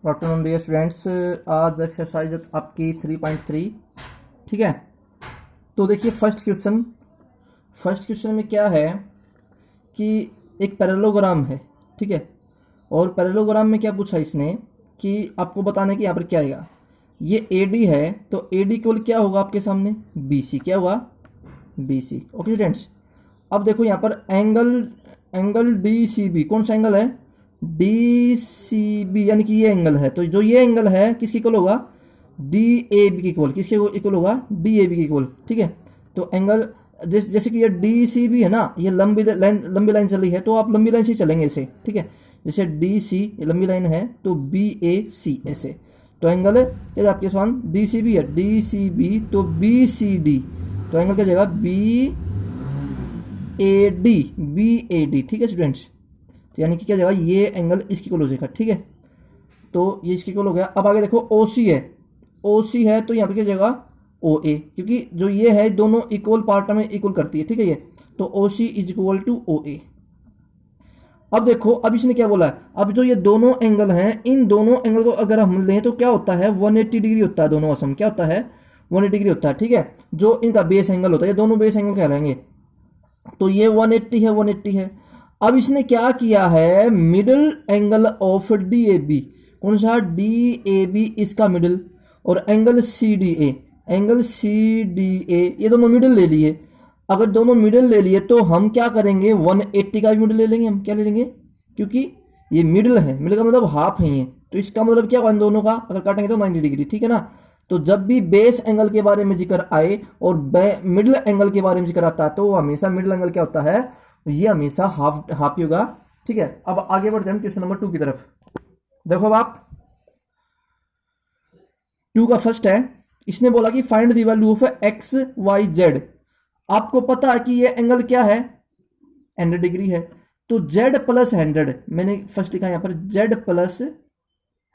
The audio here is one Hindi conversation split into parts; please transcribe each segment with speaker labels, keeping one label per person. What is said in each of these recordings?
Speaker 1: Good afternoon dear students. आज एक्सरसाइज आपकी 3.3 ठीक है। तो देखिए फर्स्ट क्वेश्चन में क्या है कि एक पैरेललोग्राम है, ठीक है। और पैरेललोग्राम में क्या पूछा इसने कि आपको बताने कि यहाँ पर क्या आएगा। ये AD है तो AD केवल क्या होगा आपके सामने, BC क्या होगा, BC। ओके स्टूडेंट्स, अब देखो यहाँ पर एंगल DCB कौन सा एंगल है, DCB, यानी कि ये एंगल है। तो जो ये एंगल है किसके इक्वल होगा, DAB के इक्वल। किसके इक्वल होगा, DAB के इक्वल, ठीक है। तो एंगल जैसे कि ये DCB है ना, ये लंबी लाइन चल रही है तो आप लंबी लाइन से चलेंगे इसे, ठीक है। जैसे DC लंबी लाइन है तो BAC ऐसे। तो एंगल क्या आपके सामने DCB है, DCB तो BCD, तो एंगल क्या जाएगा BAD, ठीक है स्टूडेंट्स। तो यानी कि क्या जाएगा, ये एंगल इसकी इक्वल हो जाएगा, ठीक है। तो ये इसकी इक्वल हो गया। अब आगे देखो OC है तो यहाँ पे क्या जाएगा OA, क्योंकि जो ये है दोनों इक्वल पार्ट में इक्वल करती है, ठीक है। ये तो OC is equal to OA। अब देखो, अब इसने क्या बोला है, अब जो ये दोनों एंगल हैं, इन दोनों एंगल को अगर हम लें तो क्या होता है 180 डिग्री होता है, दोनों का सम क्या होता है 180 डिग्री होता है, ठीक है। जो इनका बेस एंगल होता है, ये दोनों बेस एंगल कहलाएंगे। तो ये 180 है। अब इसने क्या किया है, मिडिल एंगल ऑफ DAB, कौन सा DAB इसका मिडिल, और एंगल CDA ये दोनों मिडिल ले लिए। अगर दोनों मिडिल ले लिए तो हम क्या करेंगे 180 का भी मिडिल ले लेंगे। हम क्या ले लेंगे, क्योंकि ये मिडिल है, मिडिल का मतलब हाफ है ये, तो इसका मतलब क्या हुआ इन दोनों का अगर काटेंगे तो 90 डिग्री, ठीक है ना। तो जब भी बेस एंगल के बारे में जिक्र आए और मिडिल एंगल के बारे में जिक्र आता है तो हमेशा मिडिल एंगल क्या होता है, ये हमेशा हाफ ही होगा, ठीक है। अब आगे बढ़ते हैं क्वेश्चन नंबर 2 की तरफ। देखो अब आप 2 का फर्स्ट है, इसने बोला कि find the value of XYZ। आपको पता है कि ये एंगल क्या है 100 डिग्री है, तो Z प्लस 100, मैंने फर्स्ट लिखा यहां पर Z प्लस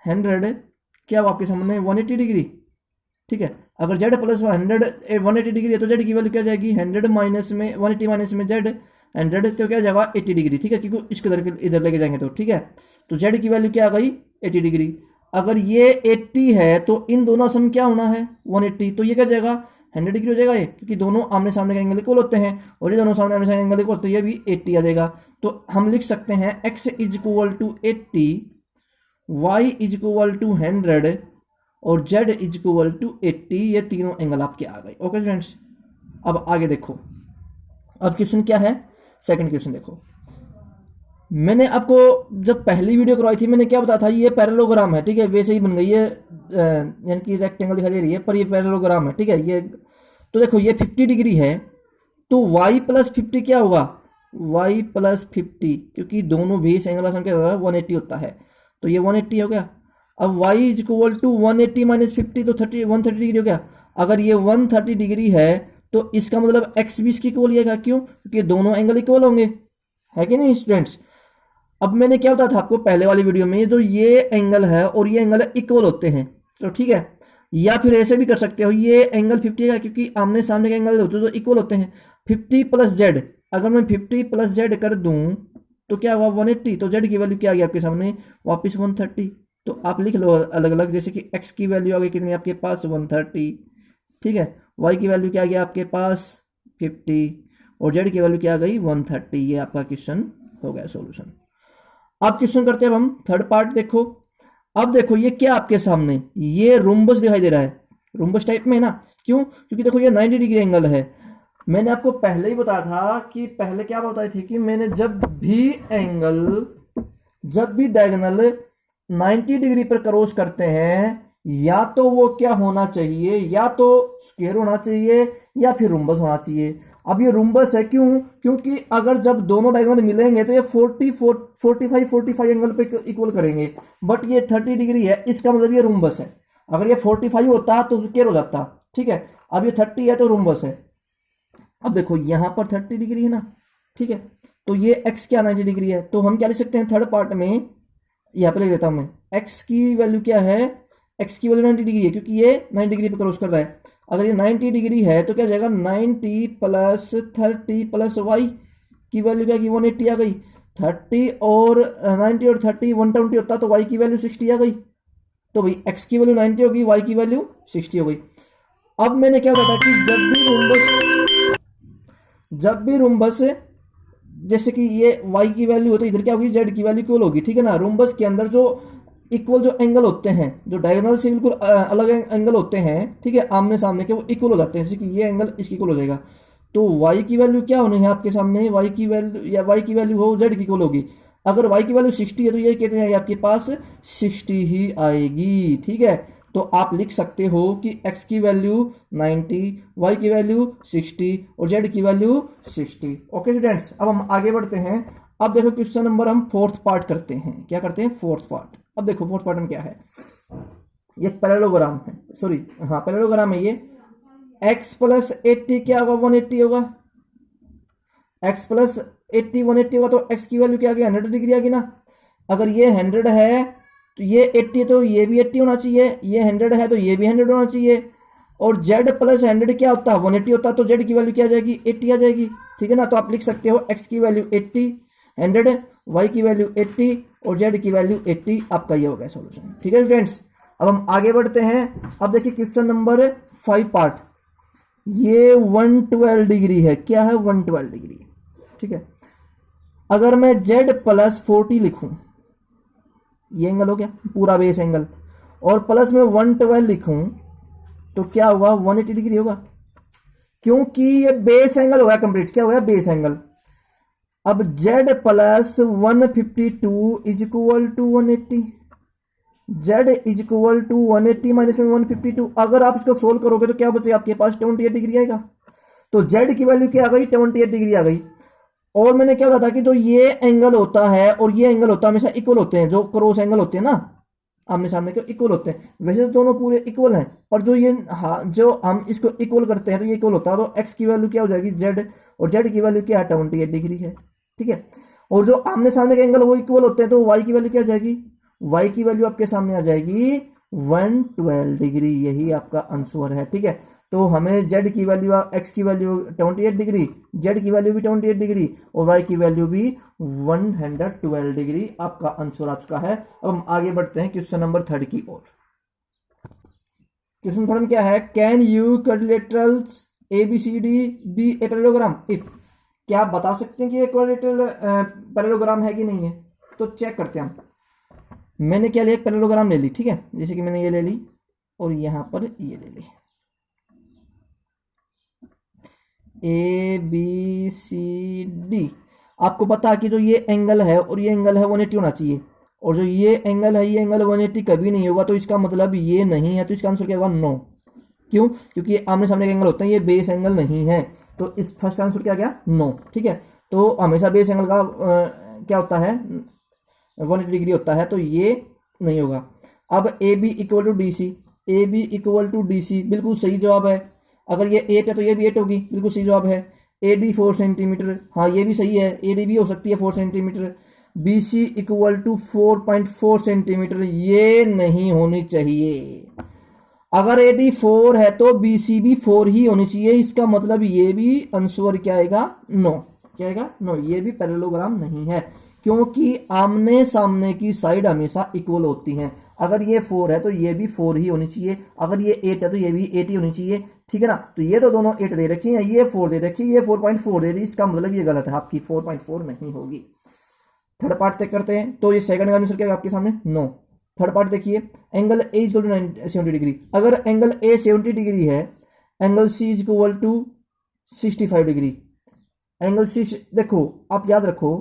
Speaker 1: 100 क्या हुआ आपके सामने 180 डिग्री, ठीक है। अगर Z प्लस 180 डिग्री है तो Z की वैल्यू क्या जाएगी 100 माइनस में 180 माइनस में Z 100 तो क्या जाएगा 80 डिग्री, ठीक है, क्योंकि इसके इधर लेके जाएंगे तो, ठीक है। तो Z की वैल्यू क्या आ गई 80 डिग्री। अगर ये 80 है तो इन दोनों सम क्या होना है 180, तो ये क्या जाएगा 100 डिग्री हो जाएगा ये, क्योंकि दोनों आमने सामने का एंगल इक्वल होते हैं, और ये दोनों सामने आमने सामने एंगल इक्वल होते हैं, ये भी 80 आ जाएगा। तो हम लिख सकते हैं X is equal to 80, Y is equal to 100 और Z इज इक्वल टू 80। ये तीनों एंगल आपके आ गए। ओके फ्रेंड्स, अब आगे देखो, अब क्वेश्चन क्या है, सेकंड क्वेश्चन देखो। मैंने आपको जब पहली वीडियो करवाई थी मैंने क्या बताया था, ये पैरेललोग्राम है, ठीक है, वैसे ही बन गई है, यानी कि रेक्टेंगल दिखाई दे रही है पर ये पैरेललोग्राम है, ठीक है। ये तो देखो ये 50 डिग्री है तो y प्लस 50 क्या होगा, y प्लस 50, क्योंकि दोनों बेस एंगल का क्या होगा 180 होता है, तो ये 180 हो गया। अब y is equal to 180 minus 50 तो 130 डिग्री हो गया। अगर ये 130 डिग्री है तो इसका मतलब x भी इसकी इक्वल है, क्यों, क्योंकि दोनों एंगल इक्वल होंगे, है कि नहीं स्टूडेंट्स। अब मैंने क्या बताया था आपको पहले वाली वीडियो में, जो ये एंगल है और ये एंगल इक्वल होते हैं, तो ठीक है। या फिर ऐसे भी कर सकते हो, ये एंगल 50 है क्योंकि आमने सामने के एंगल होते हैं जो इक्वल होते हैं। 50 प्लस जेड, अगर मैं 50 प्लस जेड कर दूं तो क्या हुआ 180, तो जेड की वैल्यू क्या आ गई आपके सामने वापस 130। तो आप लिख लो अलग अलग, जैसे कि एक्स की वैल्यू आ गई कितनी आपके पास 130, ठीक है। वाई की वैल्यू क्या आ गई आपके पास 50 और जेड की वैल्यू क्या आ गई 130। ये आपका क्वेश्चन हो गया सोल्यूशन। अब क्वेश्चन करते हैं हम थर्ड पार्ट। देखो अब देखो ये क्या आपके सामने, ये रोम्बस दिखाई दे रहा है, रोम्बस टाइप में है ना, क्यों, क्योंकि देखो ये 90 डिग्री एंगल है। मैंने आपको पहले ही बताया था कि पहले क्या बताई थी कि मैंने जब भी डायगोनल 90 डिग्री पर क्रॉस करते हैं, या तो वो क्या होना चाहिए, या तो स्क्वायर होना चाहिए या फिर रोम्बस होना चाहिए। अब ये रोम्बस है, क्यों, क्योंकि अगर जब दोनों डायगोनल मिलेंगे तो ये 45 एंगल पे इक्वल करेंगे, बट ये 30 डिग्री है, इसका मतलब ये रोम्बस है। अगर ये 45 होता तो स्क्वायर हो जाता, ठीक है। अब ये 30 है तो रोम्बस है। अब देखो यहां पर 30 डिग्री है ना, ठीक है, तो ये x क्या 90 डिग्री है, तो हम क्या लिख सकते हैं थर्ड पार्ट में, यहां पर लिख देता हूं मैं, x की वैल्यू क्या है, x की वैल्यू 90 डिग्री है क्योंकि ये 90 डिग्री पे क्रॉस कर रहा है। अगर ये 90 डिग्री है तो क्या जाएगा 90 प्लस 30 प्लस y की वैल्यू क्या की 180 आ गई। 30 और 90 और 30 120 होता तो y की वैल्यू 60 आ गई, तो भाई x की वैल्यू 90 होगी, y की वैल्यू 60 हो गई। अब मैंने क्या बताया कि जब भी रोम्बस जैसे कि ये y की वैल्यू हो तो इधर क्या होगी, z की वैल्यू इक्वल होगी, ठीक है ना। रोम्बस के अंदर जो इक्वल जो एंगल होते हैं, जो डायगोनल से बिल्कुल अलग एंगल होते हैं, ठीक है, आमने सामने के, वो इक्वल हो जाते हैं। जैसे कि ये एंगल इसकी इक्वल हो जाएगा, तो y की वैल्यू क्या होनी है आपके सामने, y की वैल्यू या y की वैल्यू हो z की इक्वल होगी। अगर y की वैल्यू 60 है तो ये कहते हैं आपके पास 60 ही आएगी, ठीक है। तो आप लिख सकते हो कि x की वैल्यू 90, y की वैल्यू 60 और z की वैल्यू 60। ओके स्टूडेंट्स, अब हम आगे बढ़ते हैं। अब देखो क्वेश्चन नंबर हम फोर्थ पार्ट करते हैं। क्या करते हैं, फोर्थ पार्ट। अब देखो फोर्थ पार्ट में क्या है, ये पैरेललोग्राम है, सॉरी हाँ पैरेललोग्राम है ये। x प्लस 80 क्या होगा, 180 होगा। x प्लस 80 180 होगा, तो x की वैल्यू क्या आ गई, 100 डिग्री आ गई ना। अगर ये 100 है तो ये 80 तो ये भी 80 होना चाहिए, ये 100 है तो ये भी 100 होना चाहिए। और z प्लस 100 क्या होता है, 180 होता है, तो z की वैल्यू क्या आ जाएगी, 80 आ जाएगी, ठीक है ना। तो आप लिख सकते हो x की वैल्यू 80 100, y की वैल्यू 80 और z की वैल्यू 80। आपका ये हो गया सॉल्यूशन, ठीक है स्टूडेंट्स। अब हम आगे बढ़ते हैं। अब देखिए क्वेश्चन नंबर 5 पार्ट, ये 112 डिग्री है। क्या है, 112 डिग्री, ठीक है। अगर मैं z प्लस 40 लिखूं, ये एंगल हो गया पूरा बेस एंगल, और प्लस में 112 लिखूं तो क्या होगा, 180 डिग्री होगा, क्योंकि ये बेस एंगल हो गया कंप्लीट। क्या हो गया, बेस एंगल। अब z plus 152 is equal to 180, z is equal to 180 minus में 152। अगर आप इसको सोल्व करोगे तो क्या बचेगा आपके पास, 28 डिग्री आएगा। तो z की वैल्यू क्या आ गई, 28 डिग्री आ गई। और मैंने क्या बताया कि जो ये एंगल होता है और ये एंगल होता है हमेशा इक्वल होते हैं, जो क्रॉस एंगल होते हैं ना आमने सामने के, इक्वल होते हैं। वैसे तो दोनों पूरे इक्वल हैं, पर जो ये हाँ जो हम इसको इक्वल करते हैं तो ये इक्वल होता है, तो x की वैल्यू क्या हो जाएगी z, और z की वैल्यू क्या है, 28 डिग्री है, ठीक है। और जो आमने सामने के एंगल वो इक्वल होते हैं, तो y की वैल्यू क्या आ जाएगी, y की वैल्यू आपके सामने आ जाएगी 112 डिग्री। यही आपका आंसर है, ठीक है। तो हमें z की वैल्यू, x की वैल्यू 28 डिग्री, z की वैल्यू भी 28 डिग्री और y की वैल्यू भी 112 डिग्री आपका आंसर आ चुका है। अब हम आगे बढ़ते हैं क्वेश्चन नंबर 3 की ओर। क्वेश्चन 3 में क्या है, can you quadrilaterals ABCD be a parallelogram if. क्या आप बता सकते हैं कि ये क्वाड्रिलेटरल पैरेललोग्राम है कि नहीं है, तो चेक करते हैं हम। मैंने क्या लिया, एक पैरेललोग्राम ले ली, ठीक है, जैसे कि मैंने ये ले ली और यहां पर ये ले ली, ABCD। आपको पता है कि जो ये एंगल है और ये एंगल है 180 होना चाहिए, और जो ये एंगल है ये एंगल 180 कभी नहीं होगा, तो इसका मतलब ये नहीं है, तो इसका आंसर क्या होगा, नो। क्यों, क्योंकि ये आमने सामने के एंगल होते हैं, ये बेस एंगल नहीं है, तो इस फर्स्ट आंसर क्या गया, नो, ठीक है। तो हमेशा बेस एंगल का क्या होता है, 180 डिग्री होता है, तो ये नहीं होगा। अब AB equal to D C, AB equal to D C, बिल्कुल सही जवाब है। अगर ये 8 है तो ये भी 8 होगी, बिल्कुल सही जवाब है। AD 4 सेंटीमीटर, हाँ ये भी सही है, AD भी हो सकती है 4 centimetre. BC equal to 4.4 centimetre, ये नहीं होनी चाहिए। अगर AD 4 है तो BC भी 4 ही होनी चाहिए, इसका मतलब ये भी आंसर क्या आएगा, नो। क्या आएगा, नो, ये भी पैरेललोग्राम नहीं है, क्योंकि आमने सामने की साइड हमेशा इक्वल होती हैं। अगर ये 4 है तो ये भी 4 ही होनी चाहिए, अगर ये 8 है तो ये भी 8 ही होनी चाहिए, ठीक है ना। तो ये तो दोनों 8 दे रखी है, ये 4 दे रखी है, ये 4.4 दे रही, इसका मतलब ये गलत है, आपकी 4.4 नहीं होगी। थर्ड पार्ट चेक करते हैं, तो ये सेकंड का आंसर क्या है आपके सामने, नो। थर्ड पार्ट देखिए, angle A is equal to 70 degree. अगर एंगल ए 70 डिग्री है, angle C is equal to 65 degree. Angle C, देखो आप याद रखो,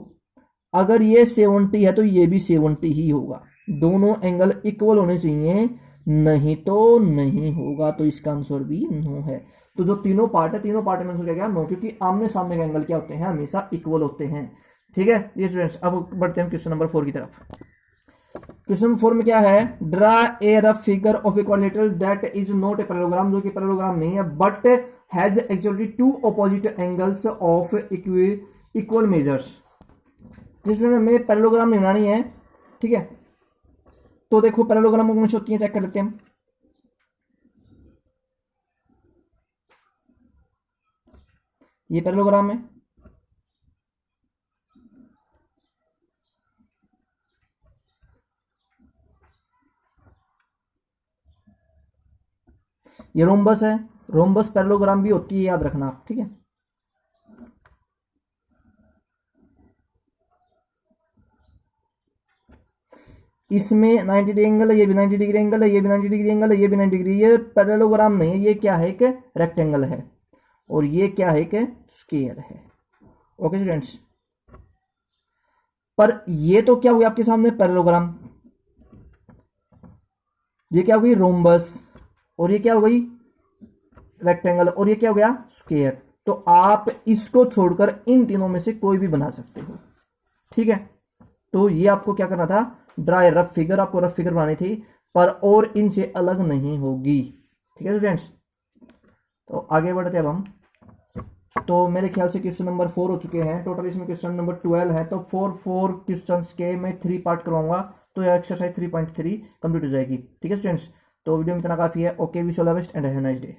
Speaker 1: अगर ये 70 है तो ये भी 70 ही होगा, दोनों एंगल इक्वल होने चाहिए, नहीं तो नहीं होगा, तो इसका आंसर भी नो है। तो जो तीनों पार्ट है, तीनों पार्ट में आंसर क्या गया, नो, क्योंकि आमने सामने के एंगल क्या होते हैं, हमेशा इक्वल होते हैं, ठीक है। ये स्टूडेंट्स, अब बढ़ते हैं क्वेश्चन नंबर 4 की तरफ। क्वेश्चन 4 में क्या है, draw a rough figure of equilateral that is not a parallelogram, जो कि पैरेललोग्राम नहीं है, but has actually two opposite angles of equal measures. जिसमें हमें पैरेललोग्राम नहीं बनानी है, ठीक है। तो देखो पैरेललोग्राम कौन सी होती है, चेक कर लेते हैं हम। ये पैरेललोग्राम है, ये रोम्बस है, रोम्बस पैरेललोग्राम भी होती है, याद रखना आप, ठीक है। इसमें 90 डिग्री एंगल है, ये भी 90 डिग्री एंगल है, ये भी 90 डिग्री एंगल है, ये भी 90 डिग्री। ये पैरेललोग्राम नहीं है, ये क्या है कि रेक्टेंगल है, और ये क्या है कि स्क्वायर है। ओके स्टूडेंट्स, पर ये तो क्या हुआ आपके सामने पैरेललोग्राम, ये क्या हो गई रोम्बस, और ये क्या हो गई रेक्टेंगल, और ये क्या हो गया स्क्वायर। तो आप इसको छोड़कर इन तीनों में से कोई भी बना सकते हो, ठीक है। तो ये आपको क्या करना था, ड्राई रफ फिगर, आपको रफ फिगर बनानी थी, पर और इनसे अलग नहीं होगी, ठीक है स्टूडेंट्स। तो आगे बढ़ते अब हम। तो मेरे ख्याल से क्वेश्चन नंबर 4 हो चुके हैं, टोटल इसमें क्वेश्चन नंबर 12 है। तो 4 क्वेश्चन के मैं 3 पार्ट करवाऊंगा, तो यह एक्सरसाइज 3.3 कंप्लीट हो जाएगी, ठीक है स्टूडेंट्स। तो वीडियो में इतना काफी है। Okay, wish all the best and have a nice day.